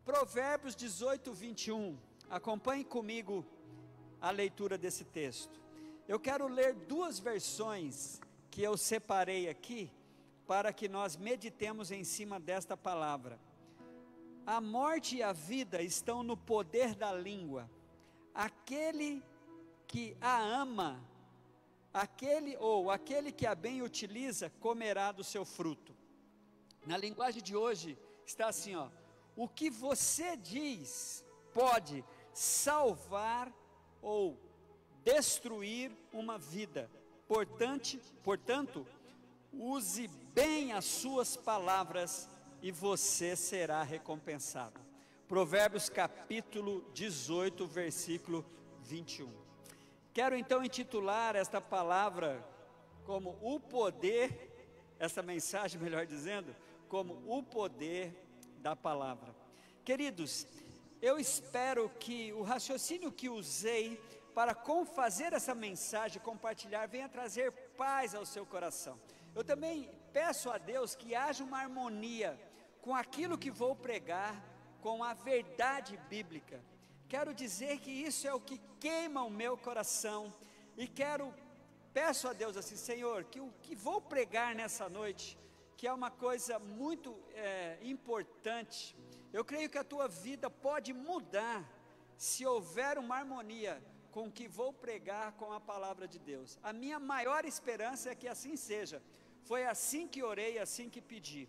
Provérbios 18, 21. Acompanhe comigo a leitura desse texto. Eu quero ler duas versões que eu separei aqui, para que nós meditemos em cima desta palavra. A morte e a vida estão no poder da língua. Aquele que a ama, aquele que a bem utiliza, comerá do seu fruto. Na linguagem de hoje, está assim, ó: o que você diz pode salvar ou destruir uma vida. Portanto, use bem as suas palavras e você será recompensado. Provérbios capítulo 18, versículo 21. Quero então intitular esta palavra como o poder, essa mensagem, melhor dizendo, como o poder da palavra. Queridos, eu espero que o raciocínio que usei para fazer essa mensagem, compartilhar, venha trazer paz ao seu coração. Eu também peço a Deus que haja uma harmonia com aquilo que vou pregar, com a verdade bíblica. Quero dizer que isso é o que queima o meu coração, e peço a Deus assim: Senhor, que o que vou pregar nessa noite, que é uma coisa muito importante, eu creio que a tua vida pode mudar, se houver uma harmonia com o que vou pregar com a palavra de Deus. A minha maior esperança é que assim seja. Foi assim que orei, assim que pedi.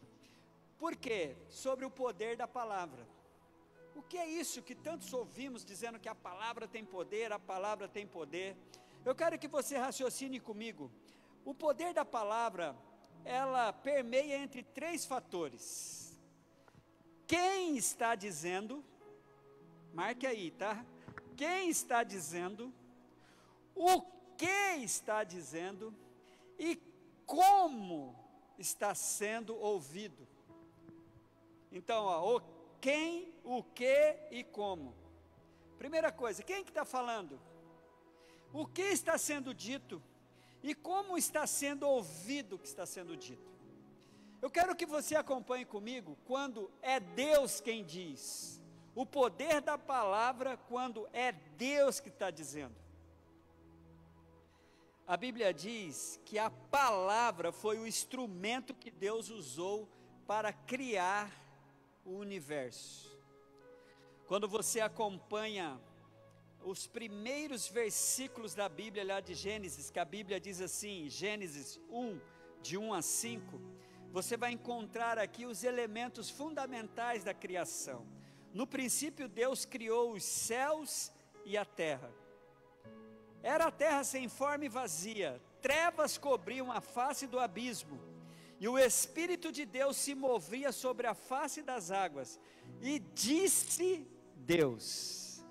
Por quê? Sobre o poder da palavra. O que é isso que tantos ouvimos dizendo que a palavra tem poder, a palavra tem poder? Eu quero que você raciocine comigo. O poder da palavra, ela permeia entre três fatores. Quem está dizendo, marque aí, tá? Quem está dizendo, o que está dizendo e como está sendo ouvido. Então, o quem, o que e como. Primeira coisa, quem que está falando? O que está sendo dito e como está sendo ouvido o que está sendo dito. Eu quero que você acompanhe comigo quando é Deus quem diz. O poder da palavra quando é Deus que está dizendo. A Bíblia diz que a palavra foi o instrumento que Deus usou para criar o universo. Quando você acompanha os primeiros versículos da Bíblia lá de Gênesis, que a Bíblia diz assim, Gênesis 1, de 1 a 5, você vai encontrar aqui os elementos fundamentais da criação. No princípio Deus criou os céus e a terra. Era a terra sem forma e vazia, trevas cobriam a face do abismo, e o Espírito de Deus se movia sobre a face das águas, e disse Deus: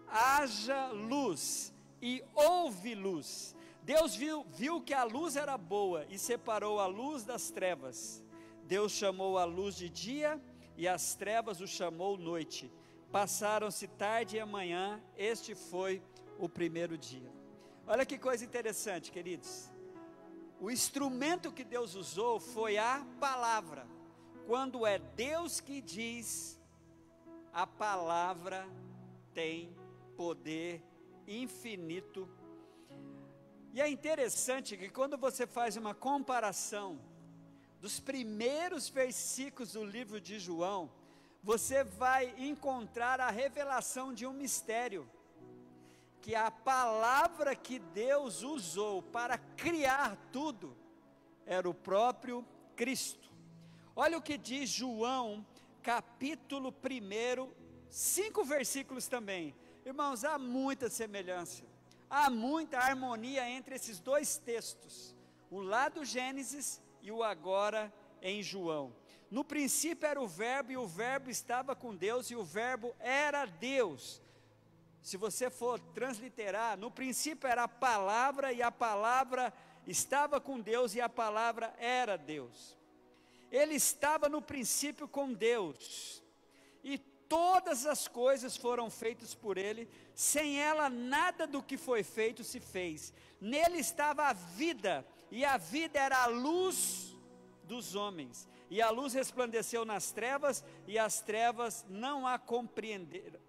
haja luz, e houve luz. Deus viu que a luz era boa, e separou a luz das trevas. Deus chamou a luz de dia, e as trevas o chamou noite. Passaram-se tarde e amanhã, este foi o primeiro dia. Olha que coisa interessante, queridos. O instrumento que Deus usou foi a palavra. Quando é Deus que diz, a palavra tem poder infinito. E é interessante que quando você faz uma comparação dos primeiros versículos do livro de João, você vai encontrar a revelação de um mistério, que a palavra que Deus usou para criar tudo, era o próprio Cristo. Olha o que diz João, capítulo 1, 5 versículos também. Irmãos, há muita semelhança, há muita harmonia entre esses dois textos, o lá do Gênesis e o agora em João. No princípio era o verbo, e o verbo estava com Deus, e o verbo era Deus. Se você for transliterar, no princípio era a palavra, e a palavra estava com Deus, e a palavra era Deus. Ele estava no princípio com Deus, e todas as coisas foram feitas por ele, sem ela nada do que foi feito se fez. Nele estava a vida, e a vida era a luz dos homens. E a luz resplandeceu nas trevas, e as trevas não a compreenderam.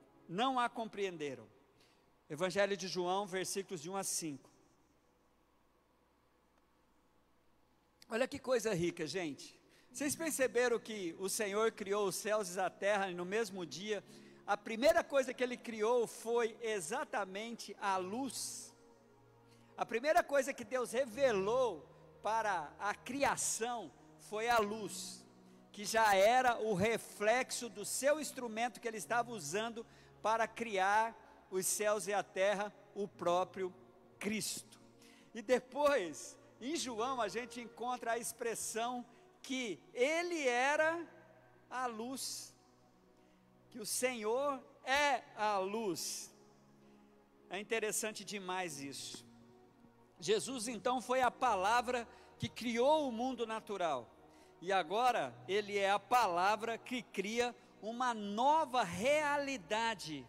Evangelho de João, versículos de 1 a 5. Olha que coisa rica, gente. Vocês perceberam que o Senhor criou os céus e a terra e no mesmo dia, a primeira coisa que Ele criou foi exatamente a luz. A primeira coisa que Deus revelou para a criação foi a luz, que já era o reflexo do seu instrumento que Ele estava usando para criar os céus e a terra, o próprio Cristo. E depois, em João, a gente encontra a expressão que Ele era a luz, que o Senhor é a luz. É interessante demais isso. Jesus então foi a palavra que criou o mundo natural, e agora Ele é a palavra que cria uma nova realidade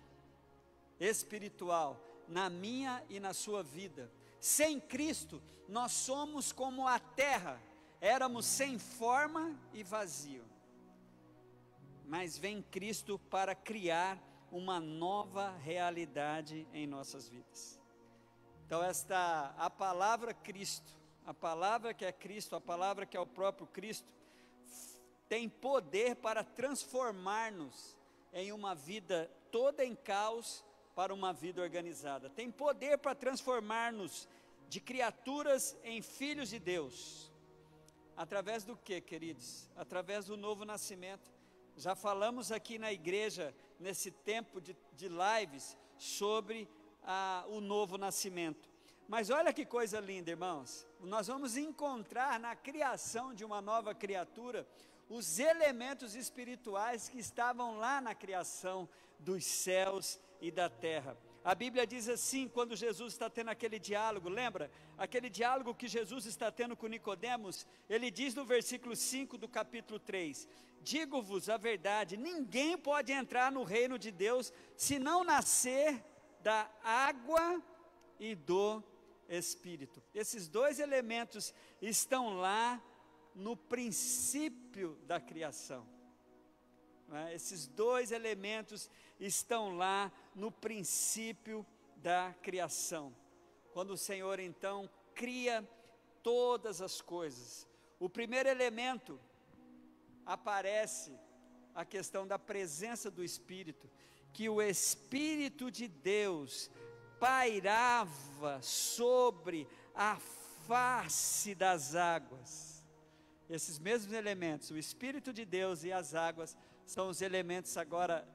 espiritual na minha e na sua vida. Sem Cristo, nós somos como a terra, éramos sem forma e vazio, mas vem Cristo para criar uma nova realidade em nossas vidas. Então a palavra Cristo, a palavra que é Cristo, a palavra que é o próprio Cristo, tem poder para transformar-nos em uma vida toda em caos para uma vida organizada. Tem poder para transformar-nos de criaturas em filhos de Deus. Através do que, queridos? Através do novo nascimento. Já falamos aqui na igreja, nesse tempo de lives, sobre o novo nascimento. Mas olha que coisa linda, irmãos. Nós vamos encontrar na criação de uma nova criatura os elementos espirituais que estavam lá na criação dos céus e da terra. A Bíblia diz assim, quando Jesus está tendo aquele diálogo, lembra? Aquele diálogo que Jesus está tendo com Nicodemos, ele diz no versículo 5 do capítulo 3, digo-vos a verdade, ninguém pode entrar no reino de Deus, se não nascer da água e do Espírito. Esses dois elementos estão lá no princípio da criação. Esses dois elementos estão lá no princípio da criação. Quando o Senhor então cria todas as coisas, o primeiro elemento aparece a questão da presença do Espírito, que o Espírito de Deus pairava sobre a face das águas. Esses mesmos elementos, o Espírito de Deus e as águas, são os elementos agora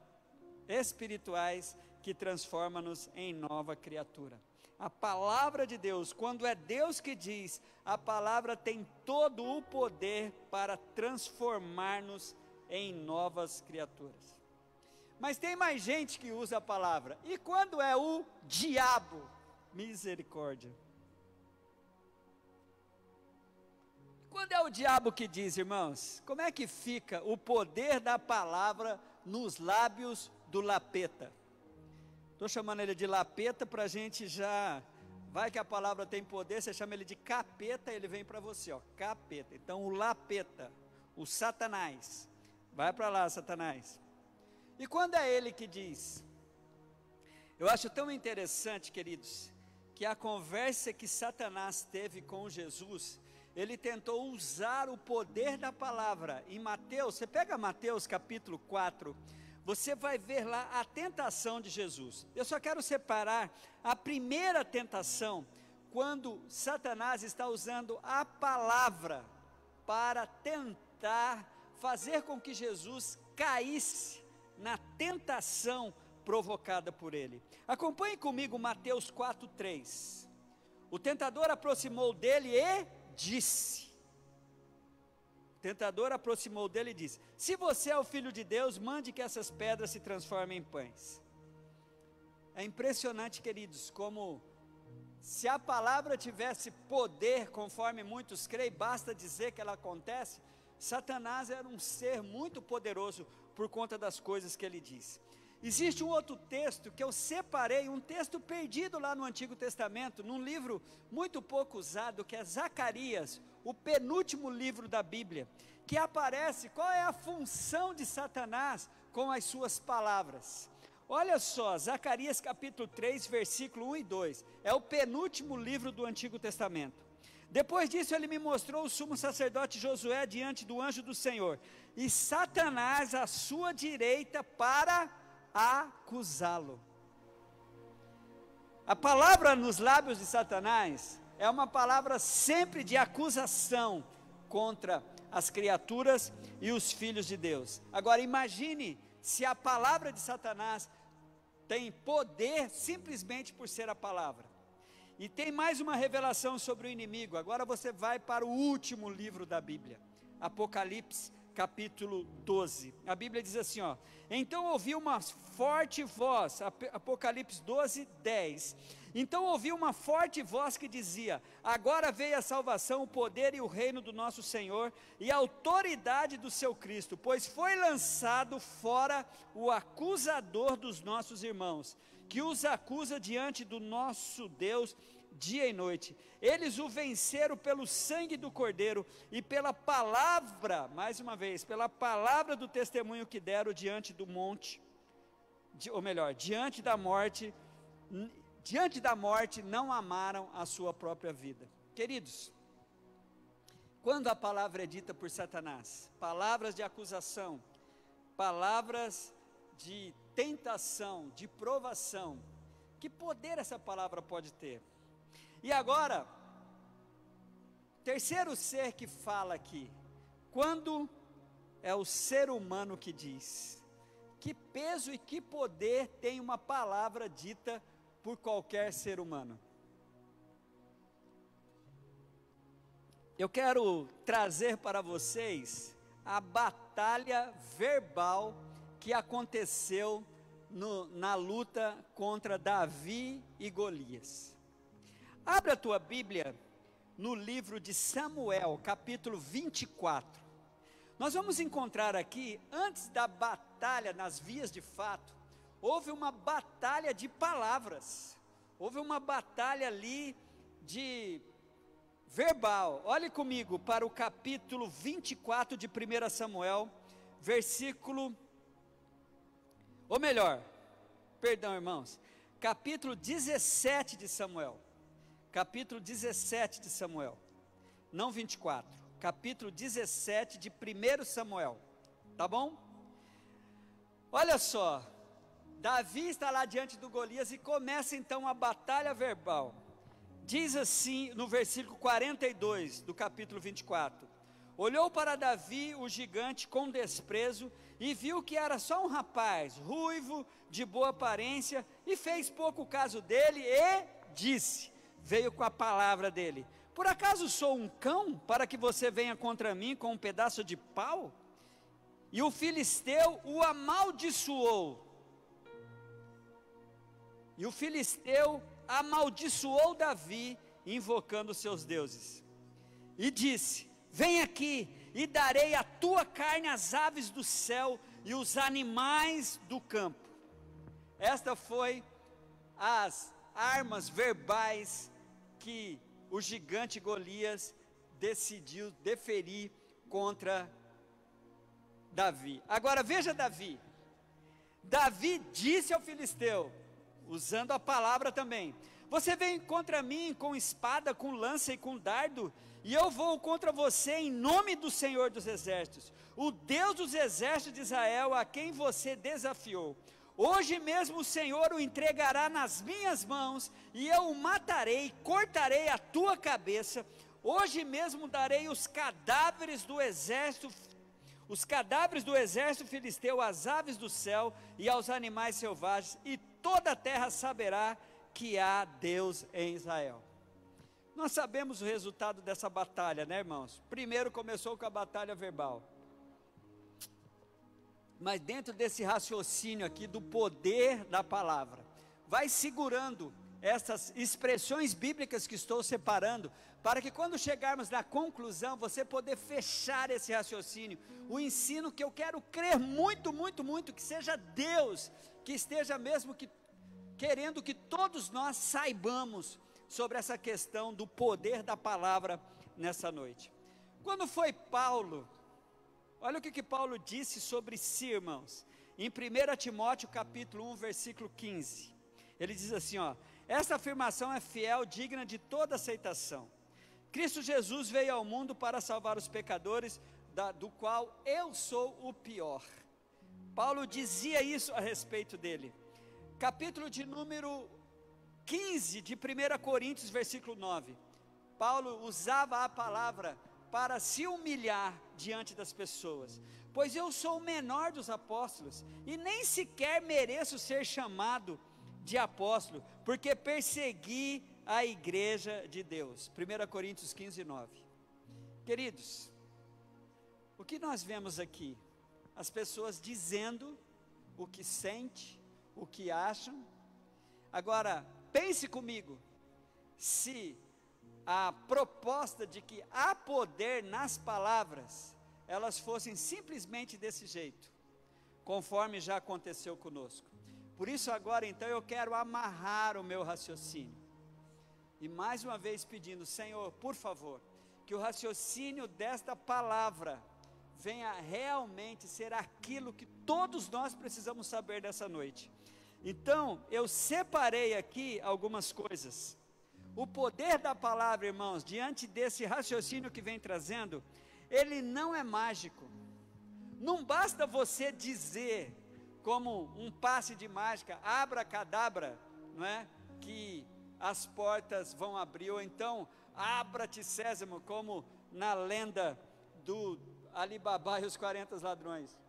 espirituais que transformam-nos em nova criatura. A palavra de Deus, quando é Deus que diz, a palavra tem todo o poder para transformar-nos em novas criaturas. Mas tem mais gente que usa a palavra. E quando é o diabo? Misericórdia. Quando é o diabo que diz, irmãos? Como é que fica o poder da palavra nos lábios do lapeta? Estou chamando ele de lapeta para a gente já... Vai que a palavra tem poder, você chama ele de capeta, ele vem para você, ó, capeta. Então o lapeta, o Satanás. Vai para lá, Satanás. E quando é ele que diz? Eu acho tão interessante, queridos, que a conversa que Satanás teve com Jesus, ele tentou usar o poder da palavra. Em Mateus, você pega Mateus capítulo 4, você vai ver lá a tentação de Jesus. Eu só quero separar a primeira tentação, quando Satanás está usando a palavra para tentar fazer com que Jesus caísse na tentação provocada por ele. Acompanhe comigo Mateus 4:3. O tentador aproximou dele e disse. O tentador aproximou dele e disse: se você é o Filho de Deus, mande que essas pedras se transformem em pães. É impressionante, queridos, como se a palavra tivesse poder, conforme muitos creem, basta dizer que ela acontece. Satanás era um ser muito poderoso por conta das coisas que ele diz. Existe um outro texto que eu separei, um texto perdido lá no Antigo Testamento, num livro muito pouco usado, que é Zacarias, o penúltimo livro da Bíblia, que aparece qual é a função de Satanás com as suas palavras. Olha só, Zacarias capítulo 3, versículo 1 e 2, é o penúltimo livro do Antigo Testamento. Depois disso ele me mostrou o sumo sacerdote Josué diante do anjo do Senhor, e Satanás à sua direita para acusá-lo. A palavra nos lábios de Satanás é uma palavra sempre de acusação contra as criaturas e os filhos de Deus. Agora imagine se a palavra de Satanás tem poder simplesmente por ser a palavra. E tem mais uma revelação sobre o inimigo. Agora você vai para o último livro da Bíblia, Apocalipse capítulo 12, a Bíblia diz assim, ó: então ouvi uma forte voz, Apocalipse 12, 10, então ouvi uma forte voz que dizia, agora veio a salvação, o poder e o reino do nosso Senhor, e a autoridade do seu Cristo, pois foi lançado fora o acusador dos nossos irmãos, que os acusa diante do nosso Deus, dia e noite. Eles o venceram pelo sangue do Cordeiro e pela palavra, mais uma vez, pela palavra do testemunho que deram diante do monte, diante da morte não amaram a sua própria vida. Queridos, quando a palavra é dita por Satanás, palavras de acusação, palavras de tentação, de provação, que poder essa palavra pode ter? E agora, terceiro ser que fala aqui, quando é o ser humano que diz, que peso e que poder tem uma palavra dita por qualquer ser humano? Eu quero trazer para vocês a batalha verbal que aconteceu na luta contra Davi e Golias. Abre a tua Bíblia no livro de Samuel, capítulo 24. Nós vamos encontrar aqui, antes da batalha nas vias de fato, houve uma batalha de palavras, houve uma batalha ali de verbal. Olhe comigo para o capítulo 24 de 1 Samuel, capítulo 17 de Samuel. Capítulo 17 de Samuel, não 24, capítulo 17 de 1 Samuel, tá bom? Olha só, Davi está lá diante do Golias e começa então a batalha verbal. Diz assim no versículo 42 do capítulo 24: olhou para Davi o gigante com desprezo e viu que era só um rapaz, ruivo, de boa aparência, e fez pouco caso dele e disse, veio com a palavra dele, por acaso sou um cão, para que você venha contra mim com um pedaço de pau? E o filisteu o amaldiçoou, Davi, invocando seus deuses, e disse, vem aqui, e darei a tua carne às aves do céu, e os animais do campo. Esta foi as armas verbais que o gigante Golias decidiu deferir contra Davi. Agora veja Davi disse ao filisteu, usando a palavra também, você vem contra mim com espada, com lança e com dardo, e eu vou contra você em nome do Senhor dos exércitos, o Deus dos exércitos de Israel, a quem você desafiou. Hoje mesmo o Senhor o entregará nas minhas mãos, e eu o matarei, cortarei a tua cabeça. Hoje mesmo darei os cadáveres do exército filisteu, às aves do céu e aos animais selvagens, e toda a terra saberá que há Deus em Israel. Nós sabemos o resultado dessa batalha, né, irmãos? Primeiro começou com a batalha verbal. Mas dentro desse raciocínio aqui do poder da palavra, vai segurando essas expressões bíblicas que estou separando, para que quando chegarmos na conclusão, você poder fechar esse raciocínio, o ensino que eu quero crer muito, muito, muito, que seja Deus, que esteja mesmo que querendo que todos nós saibamos sobre essa questão do poder da palavra nessa noite. Quando foi Paulo, olha o que Paulo disse sobre si, irmãos, em 1 Timóteo capítulo 1, versículo 15, ele diz assim, ó: essa afirmação é fiel, digna de toda aceitação. Cristo Jesus veio ao mundo para salvar os pecadores, do qual eu sou o pior. Paulo dizia isso a respeito dele. Capítulo de número 15 de 1 Coríntios, versículo 9. Paulo usava a palavra para se humilhar diante das pessoas. Pois eu sou o menor dos apóstolos, e nem sequer mereço ser chamado de apóstolo, porque persegui a igreja de Deus. 1 Coríntios 15, 9. Queridos, o que nós vemos aqui? As pessoas dizendo o que sente, o que acham. Agora, pense comigo, se a proposta de que há poder nas palavras, elas fossem simplesmente desse jeito, conforme já aconteceu conosco. Por isso agora então eu quero amarrar o meu raciocínio, e mais uma vez pedindo, Senhor, por favor, que o raciocínio desta palavra venha realmente ser aquilo que todos nós precisamos saber dessa noite. Então, eu separei aqui algumas coisas. O poder da palavra, irmãos, diante desse raciocínio que vem trazendo, ele não é mágico. Não basta você dizer, como um passe de mágica, abracadabra, não é? Que as portas vão abrir, ou então, abra-te sésamo, como na lenda do Alibaba e os 40 ladrões.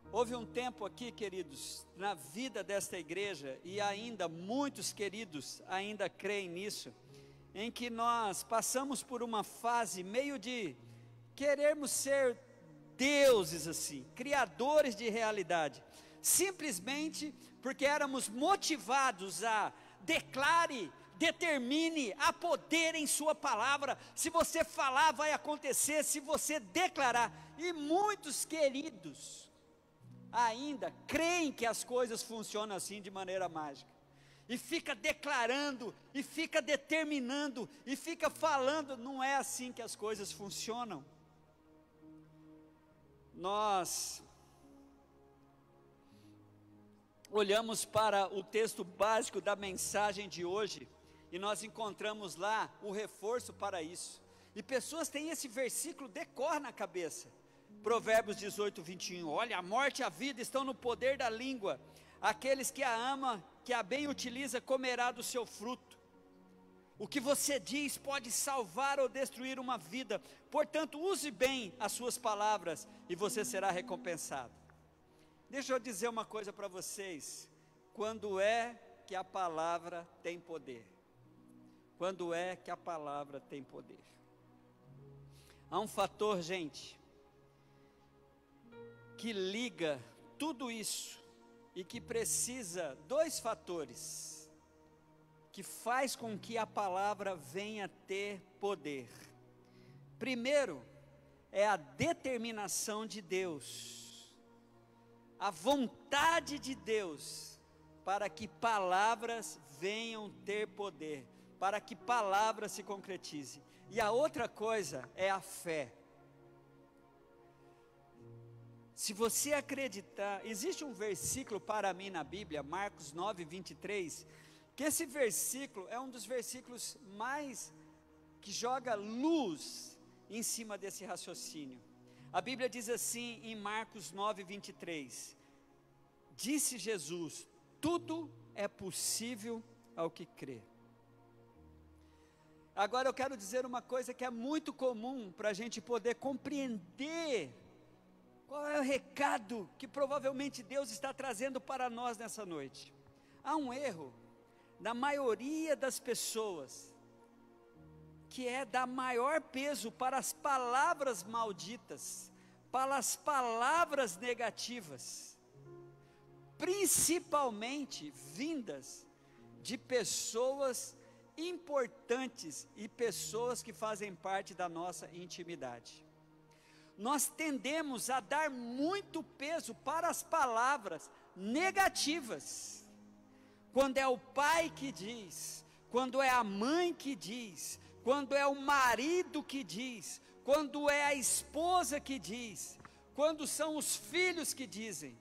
Houve um tempo aqui, queridos, na vida desta igreja, e ainda muitos queridos ainda creem nisso, em que nós passamos por uma fase meio de querermos ser deuses assim, criadores de realidade, simplesmente porque éramos motivados a declare, determine, a poder em sua palavra. Se você falar, vai acontecer, se você declarar. E muitos queridos ainda creem que as coisas funcionam assim de maneira mágica, e fica declarando, e fica determinando, e fica falando. Não é assim que as coisas funcionam. Nós olhamos para o texto básico da mensagem de hoje, e nós encontramos lá o reforço para isso, e pessoas têm esse versículo decor na cabeça, Provérbios 18, 21, olha, a morte e a vida estão no poder da língua, aqueles que a amam, que a bem utiliza, comerá do seu fruto. O que você diz pode salvar ou destruir uma vida, portanto use bem as suas palavras, e você será recompensado. Deixa eu dizer uma coisa para vocês, quando é que a palavra tem poder? Quando é que a palavra tem poder? Há um fator, gente, que liga tudo isso, e que precisa, dois fatores, que faz com que a palavra venha ter poder. Primeiro, é a determinação de Deus, a vontade de Deus, para que palavras venham ter poder, para que palavras se concretizem. E a outra coisa é a fé. Se você acreditar, existe um versículo para mim na Bíblia, Marcos 9, 23, que esse versículo é um dos versículos mais, que joga luz em cima desse raciocínio. A Bíblia diz assim em Marcos 9, 23, disse Jesus, tudo é possível ao que crê. Agora eu quero dizer uma coisa que é muito comum para a gente poder compreender qual é o recado que provavelmente Deus está trazendo para nós nessa noite. Há um erro da maioria das pessoas, que é dar maior peso para as palavras malditas, para as palavras negativas, principalmente vindas de pessoas importantes e pessoas que fazem parte da nossa intimidade. Nós tendemos a dar muito peso para as palavras negativas, quando é o pai que diz, quando é a mãe que diz, quando é o marido que diz, quando é a esposa que diz, quando são os filhos que dizem.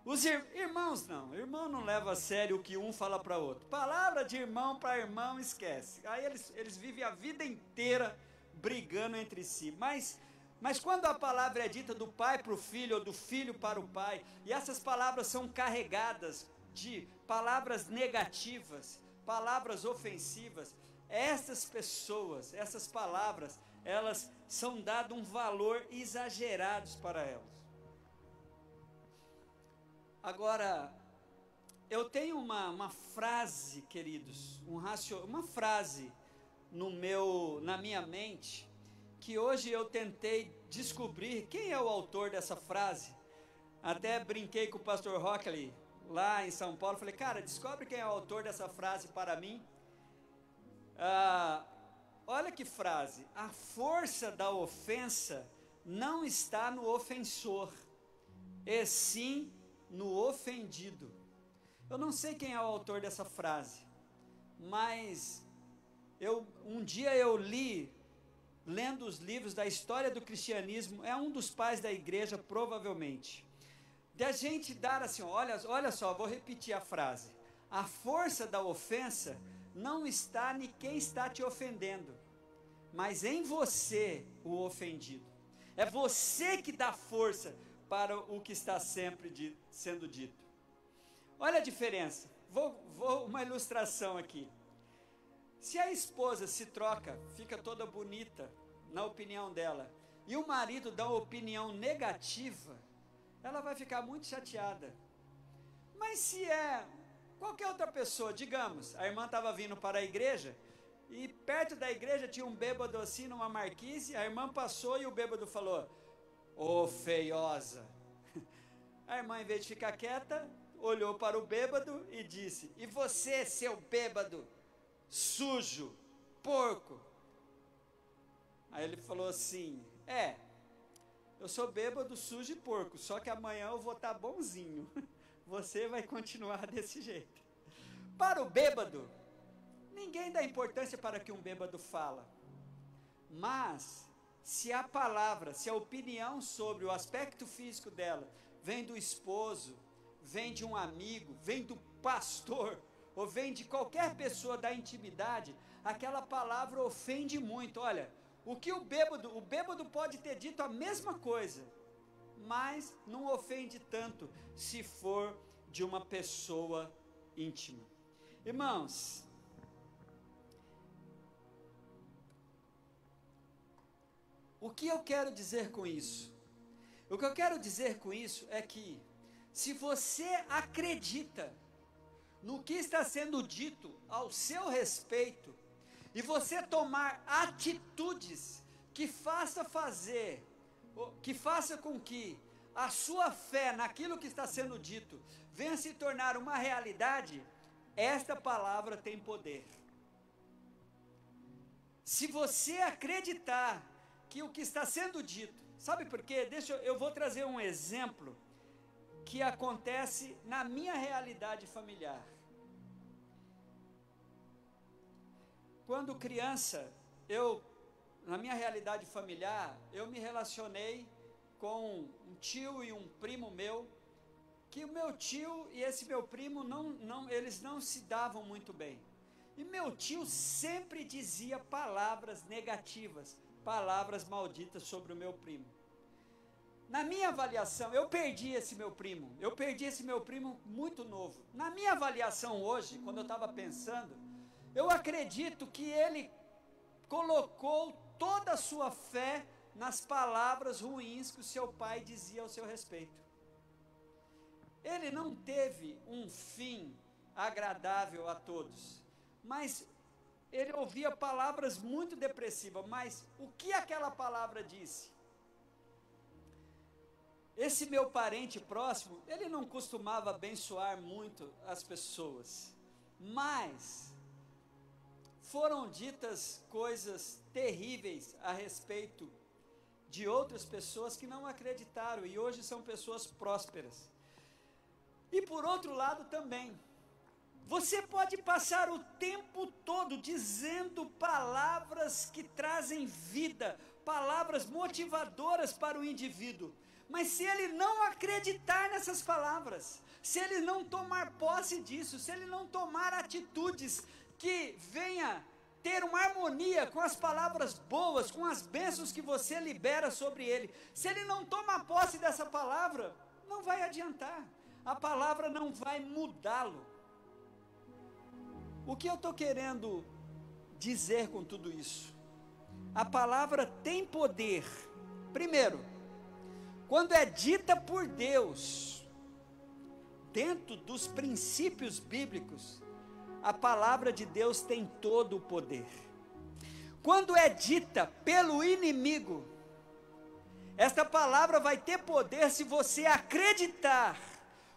Os irmãos não, irmão não leva a sério o que um fala para outro. Palavra de irmão para irmão, esquece. Aí eles vivem a vida inteira brigando entre si. Mas quando a palavra é dita do pai para o filho, ou do filho para o pai, e essas palavras são carregadas de palavras negativas, palavras ofensivas, essas pessoas, essas palavras, elas são dadas um valor exagerado para elas. Agora, eu tenho uma frase, queridos, uma frase na minha mente, que hoje eu tentei descobrir quem é o autor dessa frase. Até brinquei com o pastor Rockley, lá em São Paulo, falei, cara, descobre quem é o autor dessa frase para mim. Olha que frase: a força da ofensa não está no ofensor, e sim no ofendido. Eu não sei quem é o autor dessa frase, mas um dia eu lendo os livros da história do cristianismo, é um dos pais da igreja, provavelmente, de a gente dar assim, olha só, vou repetir a frase: a força da ofensa não está em quem está te ofendendo, mas em você, o ofendido. É você que dá força para o que está sempre sendo dito. Olha a diferença. Vou uma ilustração aqui. Se a esposa se troca, fica toda bonita na opinião dela, e o marido dá uma opinião negativa, ela vai ficar muito chateada. Mas se é qualquer outra pessoa, digamos, a irmã estava vindo para a igreja, e perto da igreja tinha um bêbado assim numa marquise, a irmã passou e o bêbado falou: ô feiosa. A irmã, em vez de ficar quieta, olhou para o bêbado e disse: e você, seu bêbado, sujo, porco? Aí ele falou assim: eu sou bêbado, sujo e porco, só que amanhã eu vou estar bonzinho, você vai continuar desse jeito. Para o bêbado, ninguém dá importância para o que um bêbado fala, mas se a palavra, se a opinião sobre o aspecto físico dela vem do esposo, vem de um amigo, vem do pastor, ou vem de qualquer pessoa da intimidade, aquela palavra ofende muito. Olha, o que o bêbado pode ter dito a mesma coisa, mas não ofende tanto se for de uma pessoa íntima. Irmãos, o que eu quero dizer com isso? O que eu quero dizer com isso é que, se você acredita no que está sendo dito ao seu respeito, e você tomar atitudes que faça com que a sua fé naquilo que está sendo dito venha se tornar uma realidade, esta palavra tem poder. Se você acreditar que o que está sendo dito, sabe por quê? Eu vou trazer um exemplo que acontece na minha realidade familiar. Quando criança, na minha realidade familiar, eu me relacionei com um tio e um primo meu, que o meu tio e esse meu primo, eles não se davam muito bem. E meu tio sempre dizia palavras negativas, palavras malditas sobre o meu primo. Na minha avaliação, eu perdi esse meu primo muito novo. Na minha avaliação hoje, quando eu estava pensando, eu acredito que ele colocou toda a sua fé nas palavras ruins que o seu pai dizia ao seu respeito. Ele não teve um fim agradável a todos, mas ele ouvia palavras muito depressivas. Mas o que aquela palavra disse? Esse meu parente próximo, ele não costumava abençoar muito as pessoas, mas foram ditas coisas terríveis a respeito de outras pessoas que não acreditaram e hoje são pessoas prósperas. E por outro lado também, Você pode passar o tempo todo dizendo palavras que trazem vida, palavras motivadoras para o indivíduo, mas se ele não acreditar nessas palavras, se ele não tomar posse disso, se ele não tomar atitudes que venha ter uma harmonia com as palavras boas, com as bênçãos que você libera sobre ele, se ele não tomar posse dessa palavra, não vai adiantar, a palavra não vai mudá-lo. O que eu estou querendo dizer com tudo isso? A palavra tem poder. Primeiro, quando é dita por Deus, dentro dos princípios bíblicos, a palavra de Deus tem todo o poder. Quando é dita pelo inimigo, esta palavra vai ter poder se você acreditar,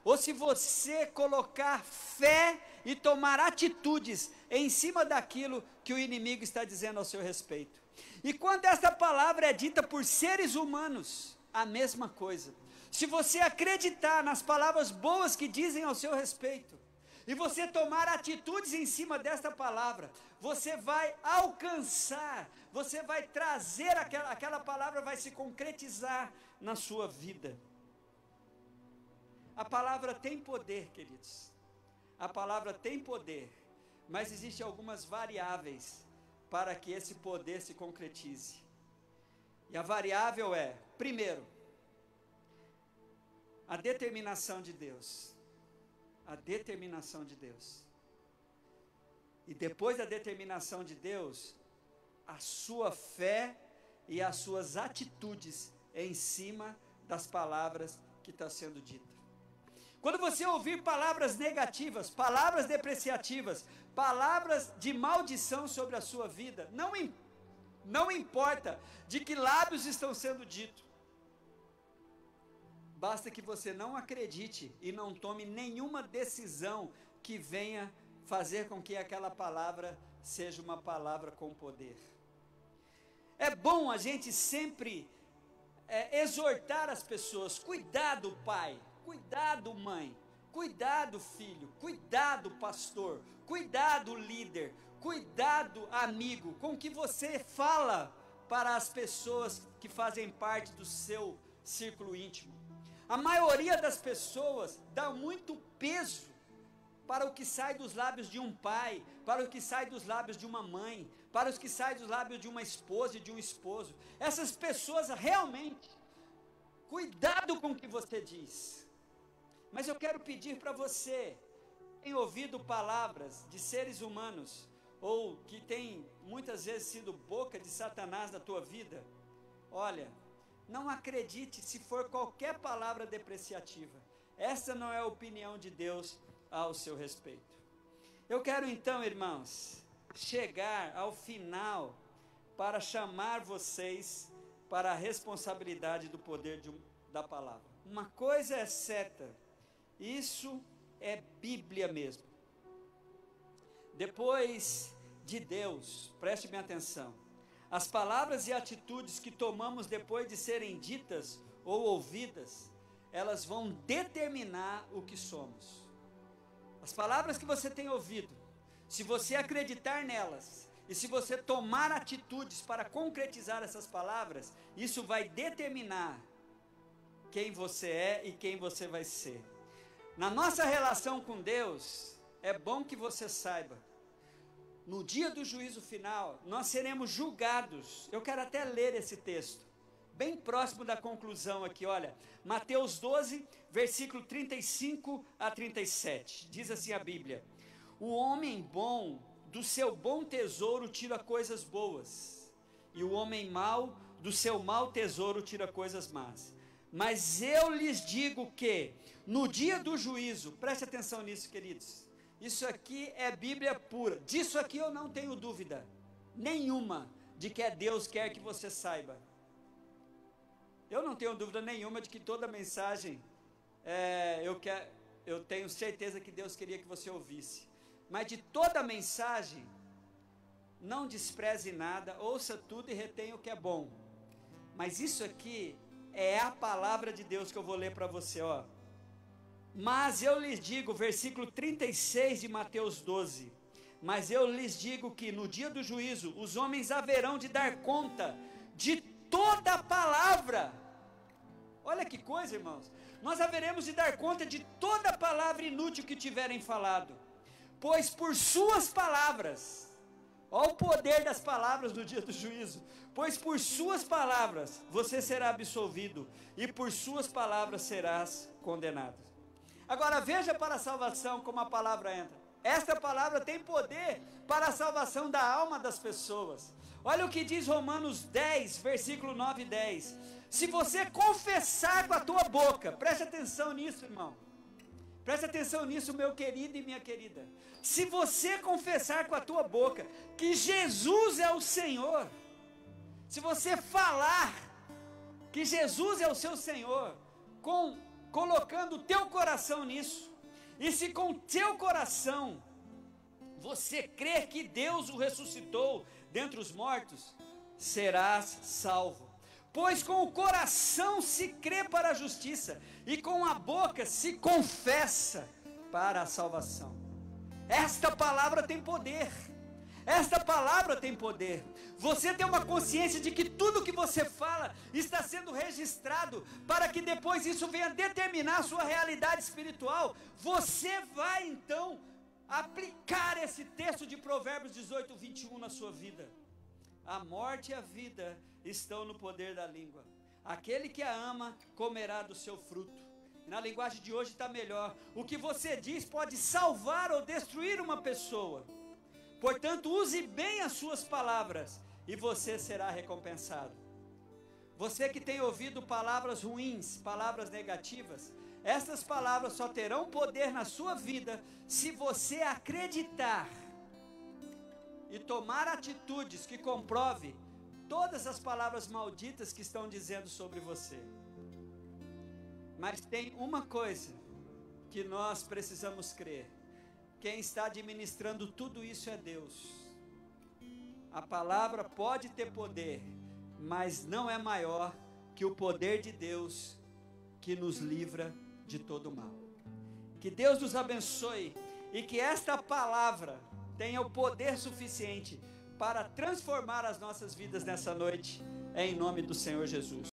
ou se você colocar fé e tomar atitudes em cima daquilo que o inimigo está dizendo ao seu respeito. E quando esta palavra é dita por seres humanos, a mesma coisa. Se você acreditar nas palavras boas que dizem ao seu respeito, e você tomar atitudes em cima desta palavra, você vai alcançar, você vai trazer aquela palavra, vai se concretizar na sua vida. A palavra tem poder, queridos. A palavra tem poder, mas existem algumas variáveis para que esse poder se concretize. E a variável é, primeiro, a determinação de Deus. A determinação de Deus. E depois da determinação de Deus, a sua fé e as suas atitudes em cima das palavras que estão sendo ditas. Quando você ouvir palavras negativas, palavras depreciativas, palavras de maldição sobre a sua vida, não importa de que lábios estão sendo ditos, basta que você não acredite e não tome nenhuma decisão que venha fazer com que aquela palavra seja uma palavra com poder. É bom a gente sempre exortar as pessoas: cuidado, pai, cuidado, mãe, cuidado, filho, cuidado, pastor, cuidado, líder, cuidado, amigo, com o que você fala para as pessoas que fazem parte do seu círculo íntimo. A maioria das pessoas dá muito peso para o que sai dos lábios de um pai, para o que sai dos lábios de uma mãe, para os que sai dos lábios de uma esposa e de um esposo. Essas pessoas realmente, cuidado com o que você diz. Mas eu quero pedir para você, que tem ouvido palavras de seres humanos, ou que tem muitas vezes sido boca de Satanás na tua vida, olha, não acredite se for qualquer palavra depreciativa. Essa não é a opinião de Deus ao seu respeito. Eu quero então, irmãos, chegar ao final para chamar vocês para a responsabilidade do poder da palavra. Uma coisa é certa, isso é Bíblia mesmo. Depois de Deus, preste bem atenção, as palavras e atitudes que tomamos depois de serem ditas ou ouvidas, elas vão determinar o que somos. As palavras que você tem ouvido, se você acreditar nelas, e se você tomar atitudes para concretizar essas palavras, isso vai determinar quem você é e quem você vai ser. Na nossa relação com Deus, é bom que você saiba, no dia do juízo final, nós seremos julgados. Eu quero até ler esse texto, bem próximo da conclusão aqui, olha, Mateus 12, versículo 35 a 37, diz assim a Bíblia: o homem bom, do seu bom tesouro tira coisas boas, e o homem mau, do seu mau tesouro tira coisas más. Mas eu lhes digo que, no dia do juízo, preste atenção nisso, queridos, isso aqui é Bíblia pura, disso aqui eu não tenho dúvida nenhuma, de que Deus quer que você saiba. Eu não tenho dúvida nenhuma de que toda mensagem, eu tenho certeza que Deus queria que você ouvisse, mas de toda mensagem, não despreze nada, ouça tudo e retenha o que é bom. Mas isso aqui é a palavra de Deus que eu vou ler para você, ó. Mas eu lhes digo, versículo 36 de Mateus 12, mas eu lhes digo que no dia do juízo, os homens haverão de dar conta de toda a palavra. Olha que coisa, irmãos. Nós haveremos de dar conta de toda a palavra inútil que tiverem falado, pois por suas palavras, olha o poder das palavras no dia do juízo, pois por suas palavras você será absolvido, e por suas palavras serás condenado. Agora veja para a salvação como a palavra entra. Esta palavra tem poder para a salvação da alma das pessoas. Olha o que diz Romanos 10, versículo 9 e 10. Se você confessar com a tua boca, preste atenção nisso, irmão. Preste atenção nisso, meu querido e minha querida. Se você confessar com a tua boca que Jesus é o Senhor, se você falar que Jesus é o seu Senhor, colocando o teu coração nisso, e se com o teu coração você crer que Deus o ressuscitou dentre os mortos, serás salvo. Pois com o coração se crê para a justiça, e com a boca se confessa para a salvação. Esta palavra tem poder. Esta palavra tem poder. Você tem uma consciência de que tudo que você fala está sendo registrado, para que depois isso venha determinar a sua realidade espiritual. Você vai então aplicar esse texto de Provérbios 18, 21 na sua vida. A morte e a vida estão no poder da língua. Aquele que a ama comerá do seu fruto. Na linguagem de hoje está melhor. O que você diz pode salvar ou destruir uma pessoa. Portanto, use bem as suas palavras e você será recompensado. Você que tem ouvido palavras ruins, palavras negativas, essas palavras só terão poder na sua vida se você acreditar e tomar atitudes que comprove todas as palavras malditas que estão dizendo sobre você. Mas tem uma coisa que nós precisamos crer: quem está administrando tudo isso é Deus. A palavra pode ter poder, mas não é maior que o poder de Deus que nos livra de todo mal. Que Deus nos abençoe e que esta palavra tenha o poder suficiente para transformar as nossas vidas nessa noite, em nome do Senhor Jesus.